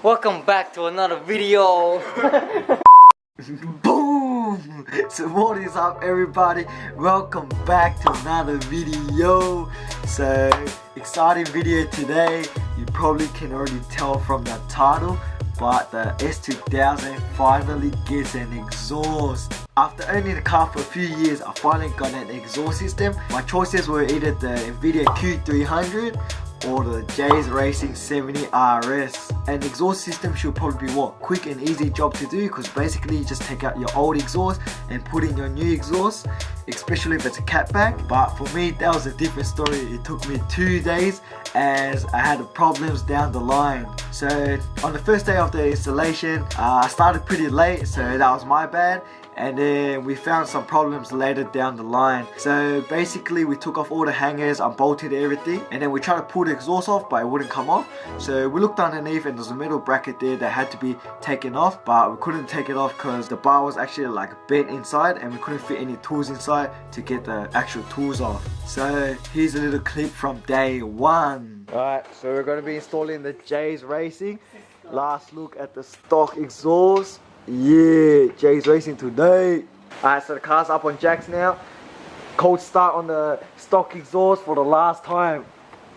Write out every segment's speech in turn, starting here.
Welcome back to another video. Boom! So what is up everybody? Welcome back to another video. So exciting video today. You probably can already tell from the title, but the S2000 finally gets an exhaust. After owning the car for a few years, I finally got an exhaust system. My choices were either the Nvidia Q300 or the J's Racing 70 RS. An exhaust system should probably be what? Quick and easy job to do, because basically you just take out your old exhaust and put in your new exhaust, especially if it's a catback. But for me, that was a different story. It took me 2 days as I had problems down the line. So on the first day of the installation, I started pretty late, so that was my bad. And then we found some problems later down the line. So basically we took off all the hangers, unbolted everything, and then we tried to pull the exhaust off, but it wouldn't come off. So we looked underneath and there's a metal bracket there that had to be taken off, but we couldn't take it off because the bar was actually like bent inside and we couldn't fit any tools inside to get the actual tools off. So here's a little clip from day one. Alright, so we're going to be installing the J's Racing. Last look at the stock exhaust. Yeah, J's Racing today. Alright, so the car's up on jacks now. Cold start on the stock exhaust for the last time.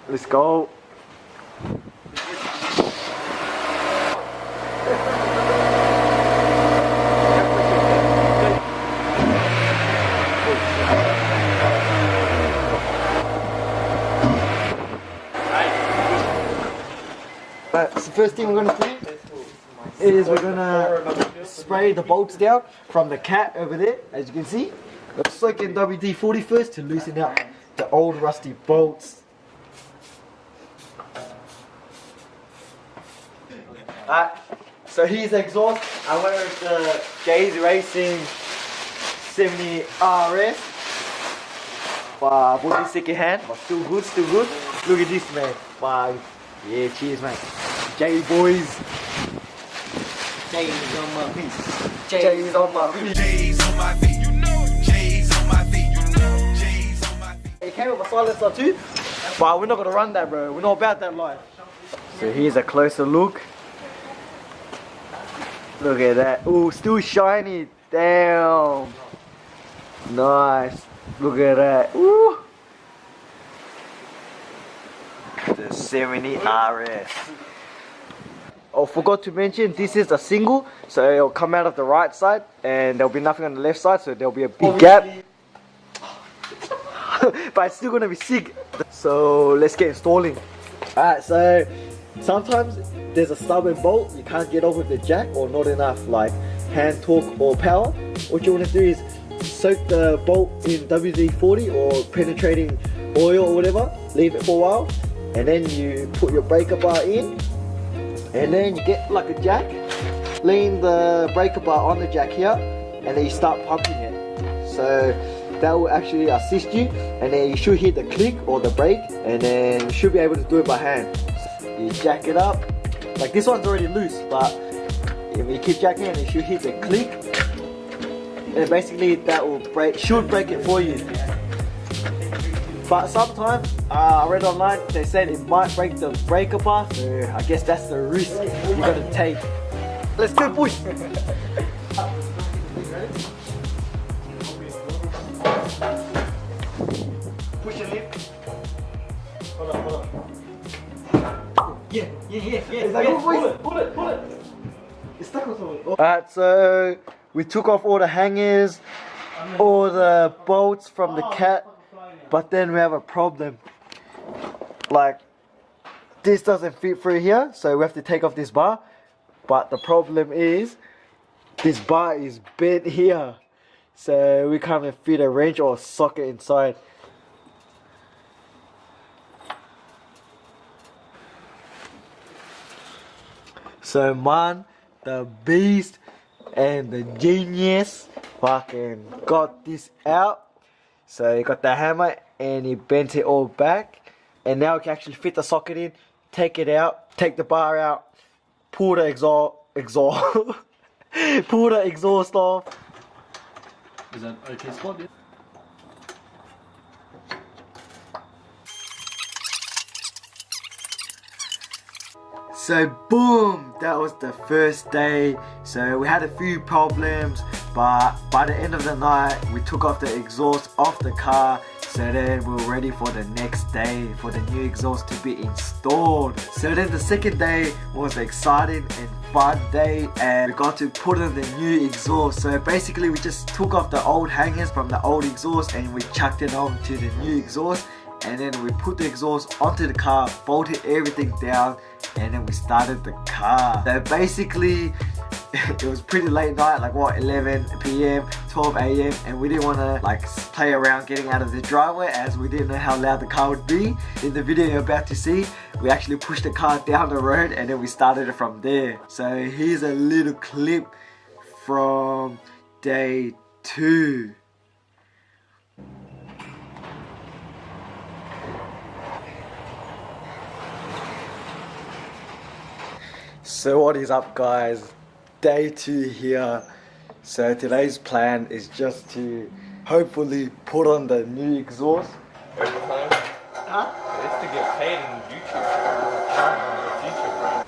Let's go. Alright, so the first thing we're going to do is we're gonna spray the bolts down from the cat over there, as you can see. Let's soak in WD-40 first to loosen out the old rusty bolts. Alright, so here's the exhaust. I went with the J's Racing 70 RS. Wow, bought this second hand, but still good, still good. Look at this, man. Wow, yeah, cheers, mate. J boys. J's on my feet. J's on my feet. J's on my feet, you know. J's on my feet, you know. J's on my feet. It came with a silencer too, but we're not gonna run that, bro. We're not about that life. So here's a closer look. Look at that. Ooh, still shiny. Damn. Nice. Look at that. Ooh. The 70 RS. Oh, forgot to mention, this is a single, so it'll come out of the right side and there'll be nothing on the left side, so there'll be a big gap. But it's still gonna be sick. So let's get installing. Alright, so sometimes there's a stubborn bolt you can't get off with the jack, or not enough like hand torque or power. What you want to do is soak the bolt in WD-40 or penetrating oil or whatever, leave it for a while, and then you put your breaker bar in. And then you get like a jack, lean the breaker bar on the jack here, and then you start pumping it. So that will actually assist you, and then you should hit the click or the brake, and then you should be able to do it by hand. You jack it up, like this one's already loose, but if you keep jacking it, you should hit the click, and basically that will should break it for you. But sometimes, I read online, they said it might break the breaker bar, so I guess that's the risk you gotta take. Let's go, push! Push it in. Hold on. Yeah. Is that good, boys? Pull it. It's stuck on something. Alright, so we took off all the hangers, all the bolts from the cat. But then we have a problem. Like, this doesn't fit through here, so we have to take off this bar. But the problem is, this bar is bent here, so we can't even fit a wrench or a socket inside. So man, the beast and the genius fucking got this out. So he got the hammer and he bent it all back, and now we can actually fit the socket in, take it out, take the bar out, pull the pull the exhaust off. Is that okay spot? Yeah? So boom, that was the first day. So we had a few problems, but by the end of the night we took off the exhaust off the car. So then we were ready for the next day for the new exhaust to be installed. So then the second day was an exciting and fun day, and we got to put in the new exhaust. So basically we just took off the old hangers from the old exhaust and we chucked it onto the new exhaust, and then we put the exhaust onto the car, bolted everything down, and then we started the car. So basically it was pretty late night, like what, 11 p.m, 12 a.m, and we didn't want to like play around getting out of the driveway as we didn't know how loud the car would be. In the video you're about to see, we actually pushed the car down the road and then we started it from there. So here's a little clip from day 2. So what is up, guys? Day 2 here. So today's plan is just to hopefully put on the new exhaust. Every time? Huh? It's to get paid in YouTube. Future, bro.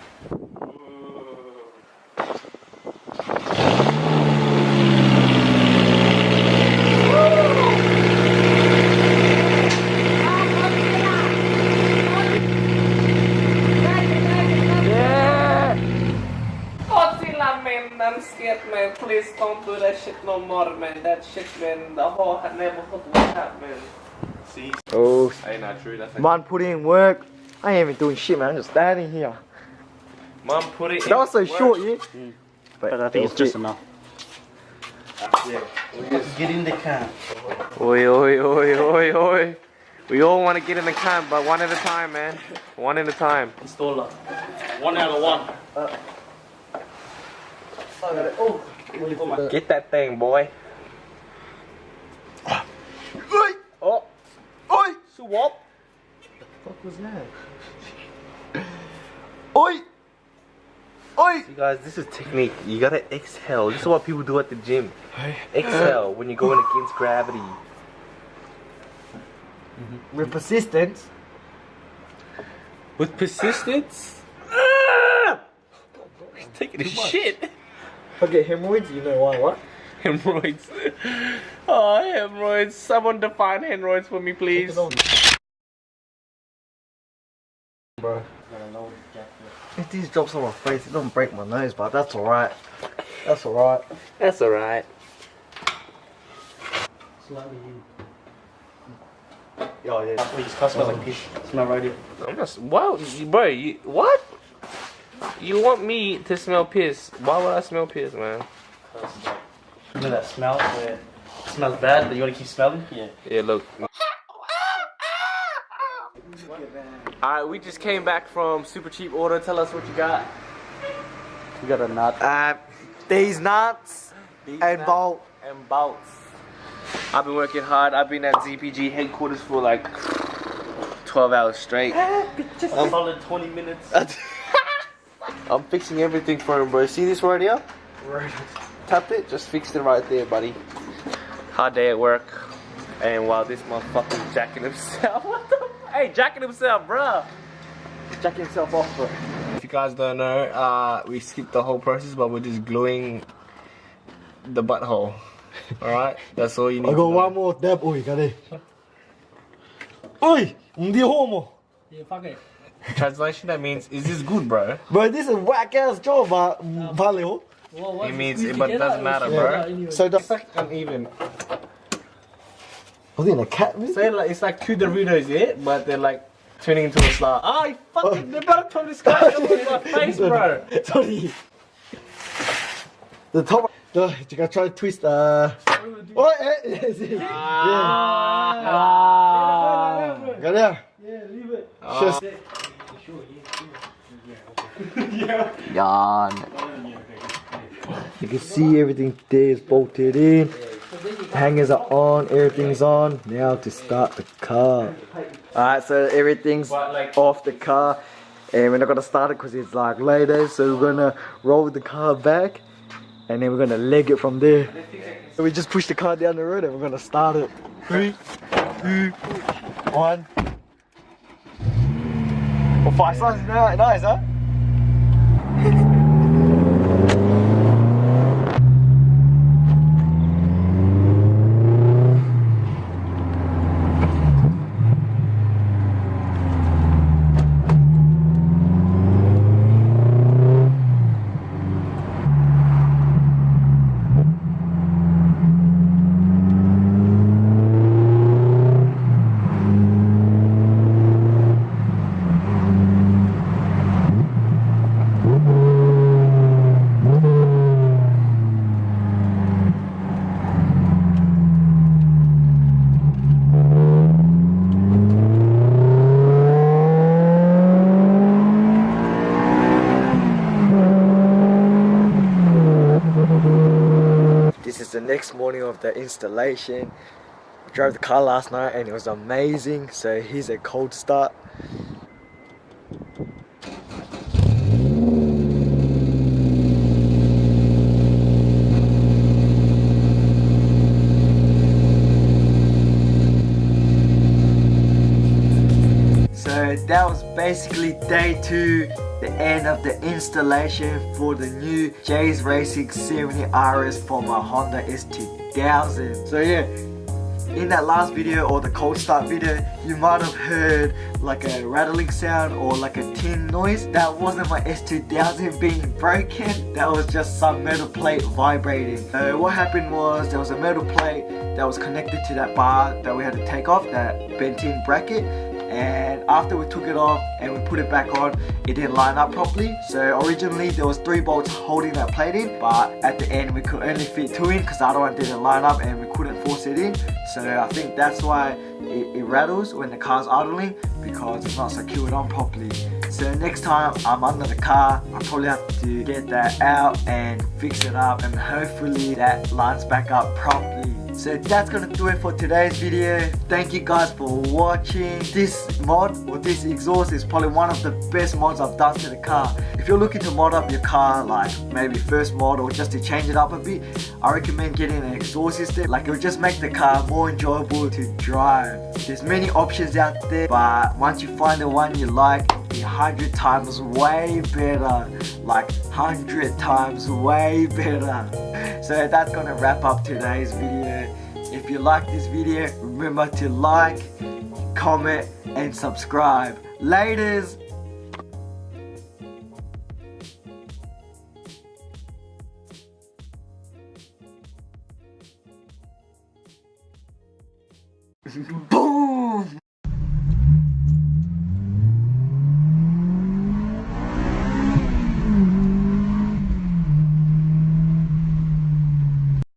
I'm scared, man. Please don't do that shit no more, man. That shit, man. The whole neighborhood will have, man. See? Oh, Ain't not true. That's like man, put in work. I ain't even doing shit, man. I'm just standing here. Mom put it in. That was so work. short, yeah? But I think it's just enough. Get in the car. Oi, oi, oi, oi, oi. We all want to get in the can, but one at a time, man. One at a time. Installer. 1 out of 1. Get that thing, boy. Oi! Oh, Oi! swap. What was that? Oi! Oi! You guys, this is technique. You gotta exhale. This is what people do at the gym. Exhale when you're going against gravity. With persistence. With persistence? Taking a shit. If I get hemorrhoids, you know why, what? Hemorrhoids. Oh, hemorrhoids. Someone define hemorrhoids for me, please. Bro. If these drops on my face, it doesn't break my nose, but that's alright. That's alright. That's alright. Oh, yeah. Please, car smells like piss. Smell right here. I'm just, wow, bro, what? You want me to smell piss? Why would I smell piss, man? Remember that smell where it smells bad, but you want to keep smelling? Yeah. Yeah, look. Alright, we just came back from Super Cheap Order. Tell us what you got. We got a nut. These nuts and bolt. And bolts. I've been working hard. I've been at ZPG headquarters for like 12 hours straight. Just a solid 20 minutes. I'm fixing everything for him, bro. See this right here? Right. Tapped it, just fixed it right there, buddy. Hard day at work. And while this motherfucker's jacking himself. What the? Hey, jacking himself, bro. Jacking himself off, bro. If you guys don't know, we skipped the whole process, but we're just gluing the butthole. Alright? That's all you need I to got know. one more dab. Oi, cadê? Oi, di homo. Yeah, fuck it. Translation, that means, is this good, bro? Bro, this is whack ass job, but valeu. It means, but it doesn't matter, bro. So It's like uneven. was it in a cat? Say like it's like 2 Doritos, yeah, but they're like turning into a star. Ah, you fucking! They better throw this guy over my face, bro. Sorry. The top. You gotta try to twist. Oh, yeah. Got there. Yeah, leave it. Just. Yawn. You can see everything there is bolted in. Hangers are on, everything's on. Now to start the car. Alright, so everything's off the car. And we're not gonna start it because it's like later. So we're gonna roll the car back. And then we're gonna leg it from there. So we just push the car down the road and we're gonna start it. 3, 2, 1. Well, 5 sounds nice, huh? next morning of the installation. I drove the car last night and it was amazing. So here's a cold start. So that was basically day 2, the end of the installation for the new J's Racing 70 RS for my Honda S2000. So yeah, in that last video or the cold start video, you might have heard like a rattling sound or like a tin noise. That wasn't my S2000 being broken, that was just some metal plate vibrating. What happened was there was a metal plate that was connected to that bar that we had to take off, that bent in bracket. And after we took it off and we put it back on, it didn't line up properly. So originally there was 3 bolts holding that plate in, but at the end we could only fit 2 in because the other one didn't line up and we couldn't force it in. So I think that's why it rattles when the car's idling, because it's not secured on properly. So next time I'm under the car, I probably have to get that out and fix it up, and hopefully that lines back up properly. So that's gonna do it for today's video. Thank you guys for watching. This mod or this exhaust is probably one of the best mods I've done to the car. If you're looking to mod up your car, like maybe first mod or just to change it up a bit, I recommend getting an exhaust system. Like, it'll just make the car more enjoyable to drive. There's many options out there, but once you find the one you like, it'll be 100 times way better. Like 100 times way better. So that's gonna wrap up today's video. If you like this video, remember to like, comment and subscribe. Laters! Boom!